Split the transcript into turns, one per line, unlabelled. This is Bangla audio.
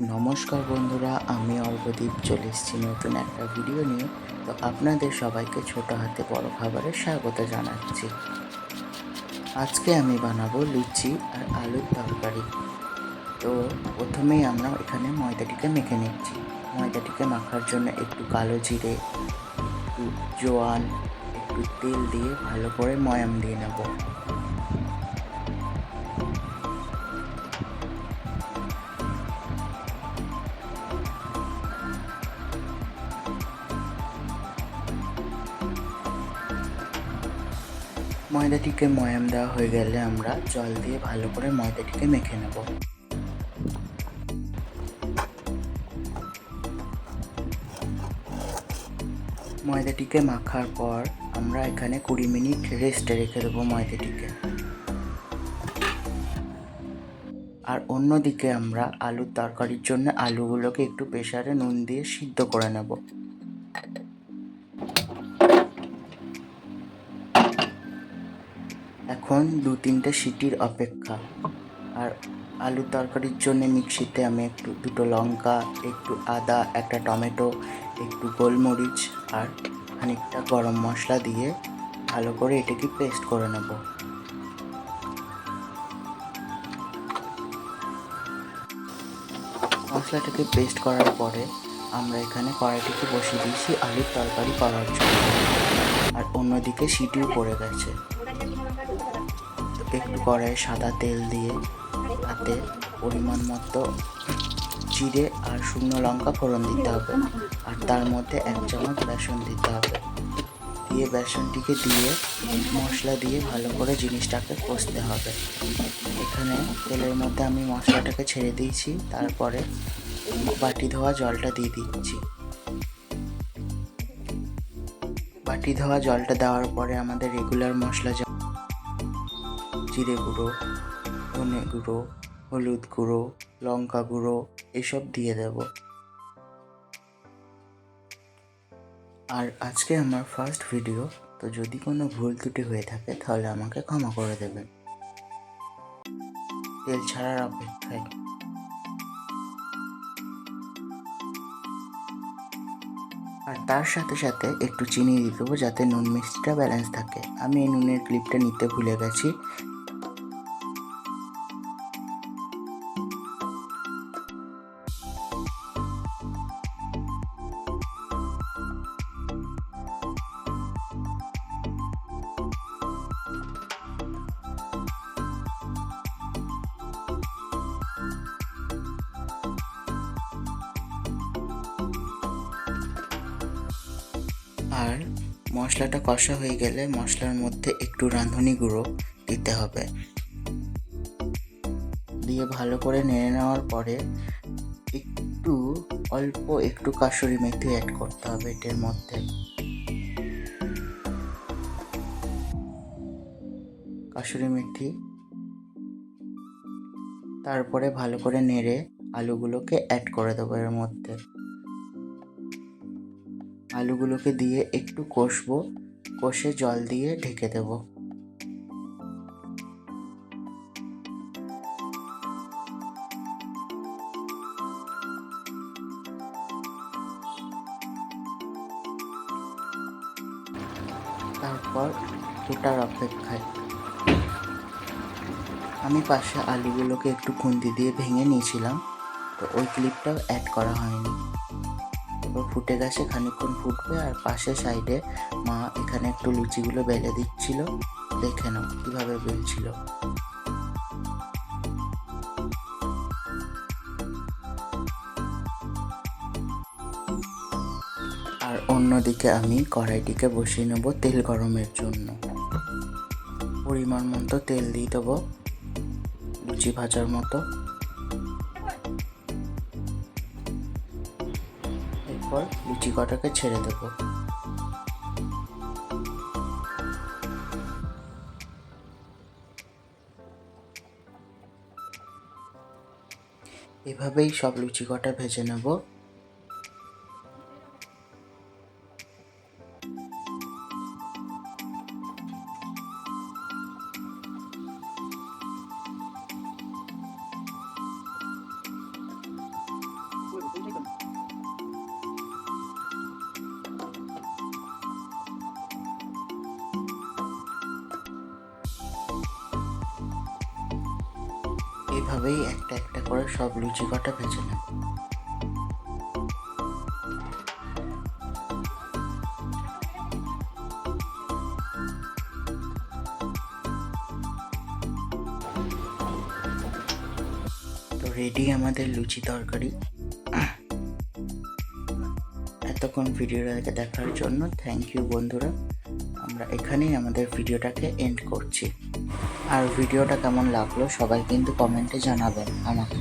নমস্কার বন্ধুরা, আমি অল্পদীপ চলে এসেছি নতুন একটা ভিডিও নিয়ে। তো আপনাদের সবাইকে ছোট হাতে বড় খাবারে স্বাগত জানাচ্ছি। আজকে আমি বানাবো লুচি আর আলুর তরকারি। তো প্রথমেই আমরা এখানে ময়দাটিকে মেখে নিচ্ছি। ময়দাটিকে মাখার জন্য একটু কালো জিরে, একটু জোয়ান, একটু তেল দিয়ে ভালো করে ময়াম দিয়ে নেব। ময়দাটিকে ময়াম দেওয়া হয়ে গেলে আমরা জল দিয়ে ভালো করে ময়দাটিকে মেখে নেব। ময়দাটিকে মাখার পর আমরা এখানে 20 মিনিট রেস্টে রেখে দেবো ময়দাটিকে। আর অন্যদিকে আমরা আলুর তরকারির জন্য আলুগুলোকে একটু প্রেসারে নুন দিয়ে সিদ্ধ করে নেব। এখন 2-3টে সিটির অপেক্ষা। আর আলুর তরকারির জন্য মিক্সিতে আমি দুটো লঙ্কা, একটু আদা, একটা টমেটো, একটু গোলমরিচ আর খানিকটা গরম মশলা দিয়ে ভালো করে এটাকে পেস্ট করে নেব। মশলাটাকে পেস্ট করার পরে আমরা এখানে কড়াইটিকে বসিয়ে দিয়েছি আলুর তরকারি করার জন্য। আর অন্যদিকে সিটিও পড়ে গেছে। তো একটু কড়াইয়ে সাদা তেল দিয়ে তাতে পরিমাণ মতো জিরে আর শুকনো লঙ্কা ফোড়ন দিতে হবে। আর তার মধ্যে 1 চামচ বেসন দিতে হবে। দিয়ে বেসনটিকে দিয়ে মশলা দিয়ে ভালো করে জিনিসটাকে কষতে হবে। এখানে তেলের মধ্যে আমি মশলাটাকে ছেড়ে দিয়েছি, তারপরে বাটি ধোয়া জলটা দিয়ে দিচ্ছি। বাটি ধোয়া জলটা দেওয়ার পরে আমাদের রেগুলার মশলা যেমন জিরে গুঁড়ো, ধনে গুঁড়ো, হলুদ গুঁড়ো, লঙ্কা গুঁড়ো এসব দিয়ে দেব। আর আজকে আমার ফার্স্ট ভিডিও, তো যদি কোনো ভুল ত্রুটি হয়ে থাকে তাহলে আমাকে ক্ষমা করে দেবেন। তেল ছাড়ার অপেক্ষায়। আর তার সাথে সাথে একটু চিনি দিয়ে দেবো যাতে নুন মিষ্টিটা ব্যালেন্স থাকে। আমি এই নুনের ক্লিপটা নিতে ভুলে গেছি। আর মশলাটা কষা হয়ে গেলে মশলার মধ্যে একটু রাঁধুনি গুঁড়ো দিতে হবে। দিয়ে ভালো করে নেড়ে নেওয়ার পরে অল্প একটু কাসুরি মেথি অ্যাড করতে হবে এটার মধ্যে। কাসুরি মেথি, তারপরে ভালো করে নেড়ে আলুগুলোকে অ্যাড করে দেবো এর মধ্যে। আলুগুলোকে দিয়ে একটু কষবো, কষে জল দিয়ে ঢেকে দেব। তারপর ওটার অপেক্ষায় আমি পাশে আলুগুলোকে একটু খুন্তি দিয়ে ভেঙে নিয়েছিলাম, তো ওই ক্লিপটাও অ্যাড করা হয়নি। এবার ফুটে গেছে, খানিকক্ষণ ফুটবে। আর পাশে সাইডে মা এখানে একটু লুচিগুলো বেলে দিচ্ছিল, দেখে নাও কীভাবে বেলছিল। আর অন্যদিকে আমি কড়াইটিকে বসিয়ে নেব তেল গরমের জন্য। পরিমাণ মতো তেল দিয়ে দেবো লুচি ভাজার মতো। এরপর লুচি কটাকে ছেড়ে দেব। এভাবেই সব লুচি কটা ভেজে নেব। এইভাবেই একটা একটা করে সব লুচি কটা ভেজে নেব। তো রেডি আমাদের লুচি তরকারি। এতক্ষণ ভিডিওটাকে দেখার জন্য থ্যাংক ইউ বন্ধুরা। আমরা এখানেই আমাদের ভিডিওটাকে এন্ড করছি। আর ভিডিওটা কেমন লাগলো সবাই কিন্তু কমেন্টে জানাবেন আমাকে।